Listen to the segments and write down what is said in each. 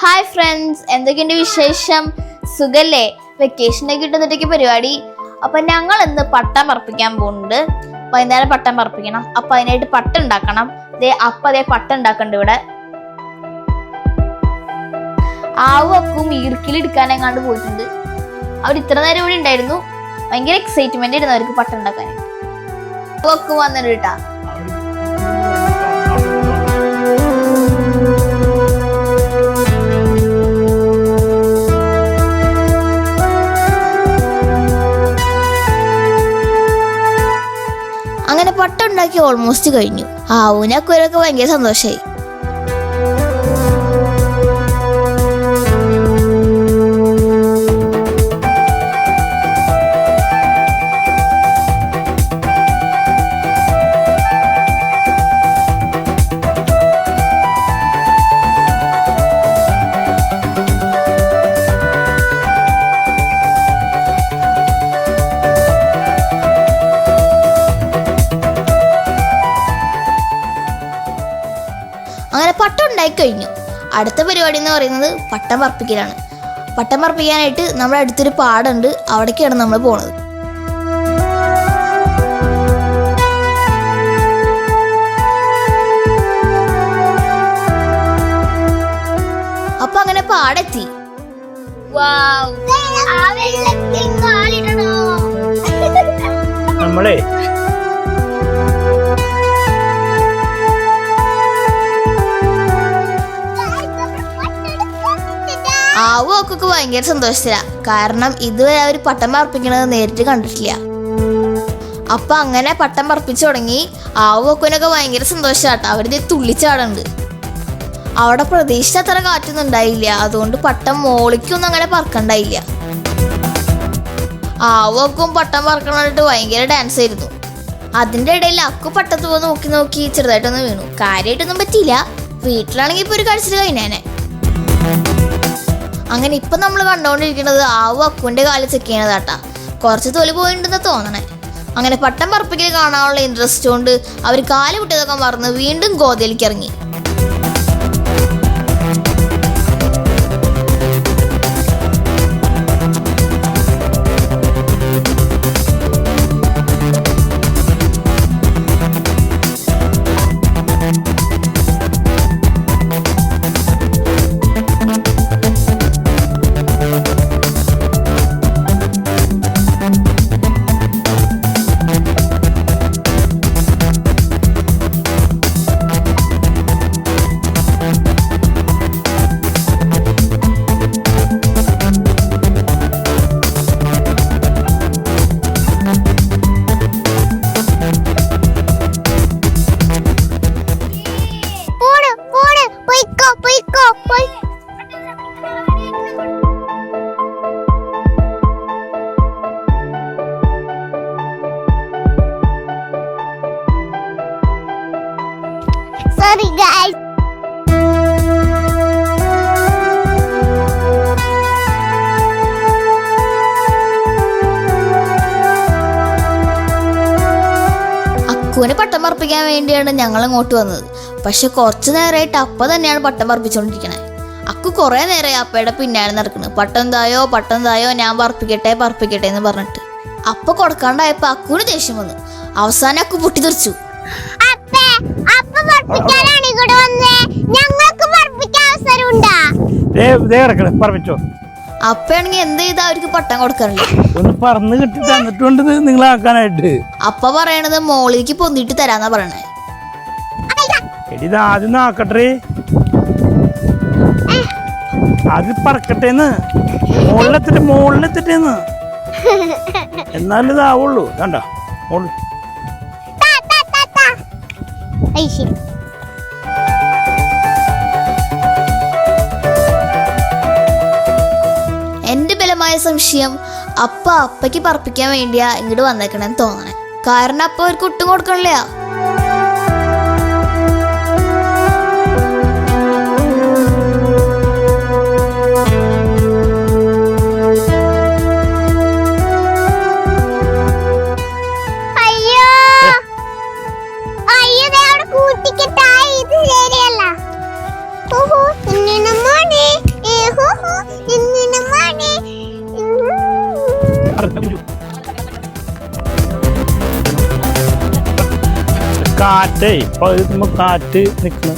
Hi friends, എന്തൊക്കെയുണ്ട് വിശേഷം? സുഖല്ലേ? വെക്കേഷനൊക്കെ കിട്ടുന്നിട്ടേക്ക് പരിപാടി. അപ്പൊ ഞങ്ങൾ ഇന്ന് പട്ടം പറപ്പിക്കാൻ പോകുന്നുണ്ട്. വൈകുന്നേരം പട്ടം പറപ്പിക്കണം. അപ്പൊ അതിനായിട്ട് പട്ടം ഉണ്ടാക്കണം. അതേ പട്ടം ഉണ്ടാക്കണ്ട് ഇവിടെ. ആവും ഈർക്കിലെടുക്കാനെങ്ങാണ്ട് പോയിട്ടുണ്ട്. അവർ ഇത്ര നേരം ഇവിടെ ഉണ്ടായിരുന്നു. ഭയങ്കര എക്സൈറ്റ്മെന്റ് ആയിരുന്നു അവർക്ക് പട്ടം ഉണ്ടാക്കാനായിട്ട്. ഒക്കെ വന്നിട്ട് കേട്ടാ. അങ്ങനെ പട്ടം ഉണ്ടാക്കി ഓൾമോസ്റ്റ് കഴിഞ്ഞു. ആവൂനൊക്കെ ഭയങ്കര സന്തോഷമായി. അങ്ങനെ പട്ടം ഉണ്ടാക്കി കഴിഞ്ഞു. അടുത്ത പരിപാടി എന്ന് പറയുന്നത് പട്ടം പറപ്പിക്കലാണ്. പട്ടം പറപ്പിക്കാനായിട്ട് നമ്മുടെ അടുത്തൊരു പാടുണ്ട്, അവിടേക്കാണ് നമ്മൾ പോണത്. അപ്പൊ അങ്ങനെ പാടെത്തി. നമ്മളെ ആവുമൊക്കെ ഭയങ്കര സന്തോഷത്തില. കാരണം ഇതുവരെ അവർ പട്ടം പറപ്പിക്കണത് നേരിട്ട് കണ്ടിട്ടില്ല. അപ്പൊ അങ്ങനെ പട്ടം പറപ്പിച്ചു തുടങ്ങി. ആവുമൊക്കെ ഭയങ്കര സന്തോഷാട്ടോ. അവരിത് തുള്ളിച്ചാടുണ്ട്. അവിടെ പ്രതീക്ഷിച്ച അത്ര കാറ്റൊന്നും ഉണ്ടായില്ല. അതുകൊണ്ട് പട്ടം മോളിക്കൊന്നും അങ്ങനെ പറക്കണ്ടായില്ല. ആവുമൊക്കും പട്ടം പറക്കണിട്ട് ഭയങ്കര ഡാൻസ് ആയിരുന്നു. അതിന്റെ ഇടയിൽ അക്കു പട്ടത്ത് പോയി നോക്കി നോക്കി ചെറുതായിട്ടൊന്ന് വീണു. കാര്യമായിട്ടൊന്നും പറ്റിയില്ല. വീട്ടിലാണെങ്കിൽ ഇപ്പൊ ഒരു കളിച്ചിട്ട് കഴിഞ്ഞേനെ. അങ്ങനെ ഇപ്പൊ നമ്മൾ കണ്ടോണ്ടിരിക്കുന്നത് ആവു അക്കുവിന്റെ കാല് ചെക്ക് ചെയ്യണതാട്ടാ. കുറച്ച് തൊലി പോയിട്ടുണ്ടെന്ന് തോന്നണേ. അങ്ങനെ പട്ടം പറപ്പിക്കൽ കാണാനുള്ള ഇൻട്രസ്റ്റ് കൊണ്ട് അവർ കാല് വിട്ടതൊക്കെ മറന്ന് വീണ്ടും ഗോതയിലേക്ക് ഇറങ്ങി. Sorry guys. അക്കുവിനെ പട്ടം പറപ്പിക്കാൻ വേണ്ടിയാണ് ഞങ്ങൾ ഇങ്ങോട്ട് വന്നത്. പക്ഷെ കുറച്ചു നേരമായിട്ട് അപ്പ തന്നെയാണ് പട്ടം പറപ്പിച്ചോണ്ടിരിക്കണേ. അക്കു കുറെ നേരമായി അപ്പയുടെ പിന്നാലെ നടക്കുന്നത്. പട്ടം തായോ ഞാൻ പറപ്പിക്കട്ടെ എന്ന് പറഞ്ഞിട്ട്. അപ്പൊ കൊടുക്കാണ്ടായപ്പോ അക്കുവിന് ദേഷ്യം വന്നു. അവസാനം അക്കു പൊട്ടിത്തെറിച്ചു. അപ്പയാണെങ്കിൽ എന്ത് ചെയ്താ അവർക്ക് പട്ടം കൊടുക്കാറില്ല. ഒന്ന് പറന്ന് കിട്ടി തന്നിട്ടുണ്ട് നിങ്ങളാക്കാനായിട്ട്. അപ്പ പറയണത് മോളിലേക്ക് പൊന്നിട്ട് തരാന്നാ പറയണേ. ഇത് ആദ്യം ആക്കട്ടെ, ആദ്യം പറക്കട്ടേന്ന്, മുകളിലെത്തിട്ടേന്ന്, എന്നാലും ഇതാവുള്ളൂ. കണ്ട മോള് എന്റെ ബലമായ സംശയം അപ്പയ്ക്ക് പറപ്പിക്കാൻ വേണ്ടിയാ ഇങ്ങോട്ട് വന്നേക്കണെന്ന് തോന്നണേ. കാരണം അപ്പ അവർക്ക് ഒട്ടും കൊടുക്കണില്ല. കൂട്ടിക്കിട്ടാ ഇത് ശരിയല്ല. ഓഹോ, കാറ്റേ ഇപ്പൊ കാറ്റ് നിൽക്കുന്നു.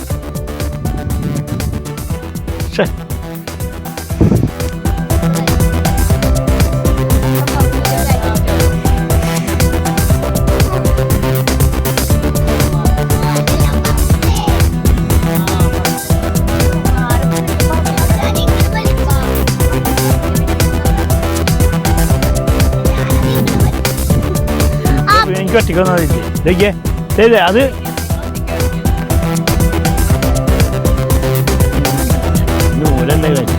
എനിക്ക് ഒറ്റയ്ക്കൊന്നും ഇതൊക്കെ അത് നൂലല്ലേ കാര്യം.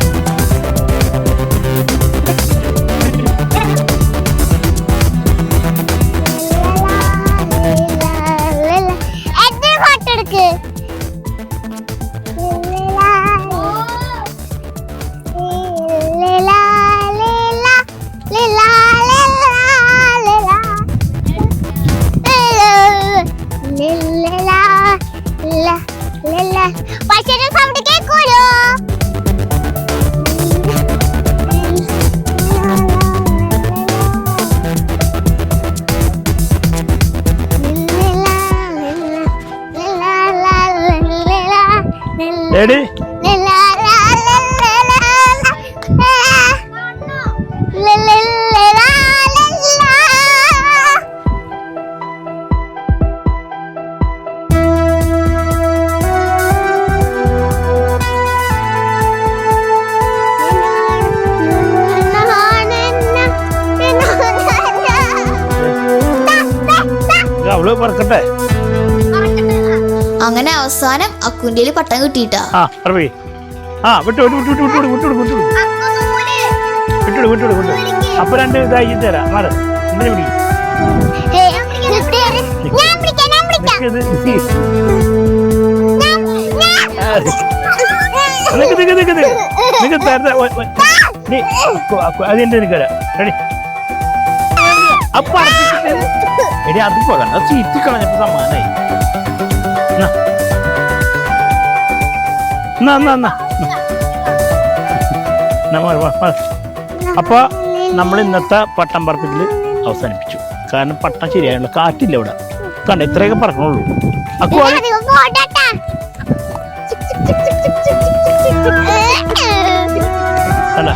ഫോട്ടോ എടുക്ക്. പക്ഷേ സൗണ്ട് കേൾക്കൂലോ. എടി അവള് പറക്കട്ടെ. അങ്ങനെ അവസാനം അക്കുൻ്റെ പട്ടം കിട്ടിയിട്ടാ. ആ പറവേ ആ വിട്ടു വിട്ടു വിട്ടു വിട്ടു വിട്ടു വിട്ടു വിട്ടു വിട്ടു വിട്ടു വിട്ടു. അപ്പൊ രണ്ട് ഇതായി തരാം. മാറ് എന്തിനു പിടി അതെന്റെ എനിക്കരാ റെഡി. അപ്പൊ എടി അത് പോകണ്ട, അത് ചീറ്റി കളഞ്ഞപ്പോ സമാനായി. അപ്പൊ നമ്മൾ ഇന്നത്തെ പട്ടം പറപ്പിക്കല് അവസാനിപ്പിച്ചു. കാരണം പട്ടം ശരിയായുള്ള കാറ്റില്ല ഇവിടെ. കണ്ട ഇത്രയൊക്കെ പറക്കണുള്ളൂ. അക്കു കണ്ട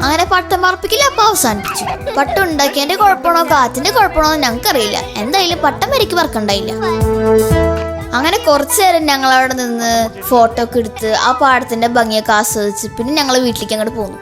അങ്ങനെ പട്ടം പറപ്പിക്കില്ല അപ്പൊ അവസാനിപ്പിച്ചു. പട്ടം ഉണ്ടാക്കിയതിന്റെ കുഴപ്പമാണോ കാറ്റിന്റെ കുഴപ്പമാണോ ഞങ്ങൾക്കറിയില്ല. എന്തായാലും പട്ടം വരയ്ക്ക് പറക്കണ്ടായില്ല. അങ്ങനെ കുറച്ചു നേരം ഞങ്ങൾ അവിടെ നിന്ന് ഫോട്ടോ ഒക്കെ എടുത്ത് ആ പാടത്തിന്റെ ഭംഗിയൊക്കെ ആസ്വദിച്ച് പിന്നെ ഞങ്ങൾ വീട്ടിലേക്ക് അങ്ങോട്ട് പോന്നു.